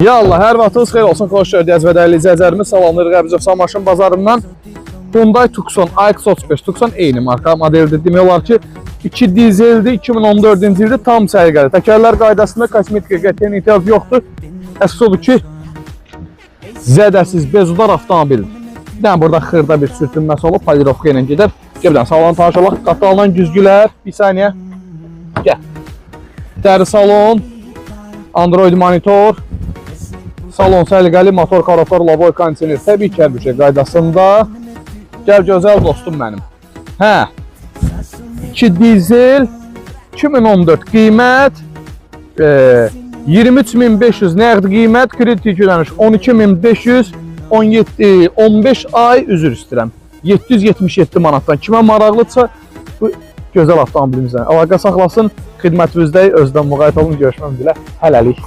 Ya Allah, hər vaxtınız xeyir olsun, xoş gördük və dəyərli izləyicilərimiz, salamlayırıq Əbzəfsan maşın bazarından. Hyundai Tucson AX35 Tucson eyni marka modeldir. Demək olar ki, 2 dizeldir, 2014-cü ildir, tam səliqəli. Təkərlər qaydasında kosmetika qətiyyən ehtiyac yoxdur. Əsas odur ki, zədəsiz, bezudar avtomobil. Bir dənə burada xırda bir sürtünməsi olub, polirovka ilə gedər. Gəldən sağlam tanış olaq, qatılanan güzgülər, bir saniyə. Gəl. Dəri salon, Android monitor. Salon səliqəli, motor, karofor, lavoy, kondisioner, təbii ki, hər bir şey qaydasında. Gəl gözəl dostum mənim. Hə, 2 dizel, 2014 qiymət, 23.500 nəqd qiymət, kredit ödəniş 12.500, 15 ay üzr istəyirəm. 777 manatdan. Kimə maraqlıdsa, bu gözəl avtomobilimizdən əlaqə saxlasın, xidmətinizdə özdən müğayət olun, görüşmək dilə, hələlik.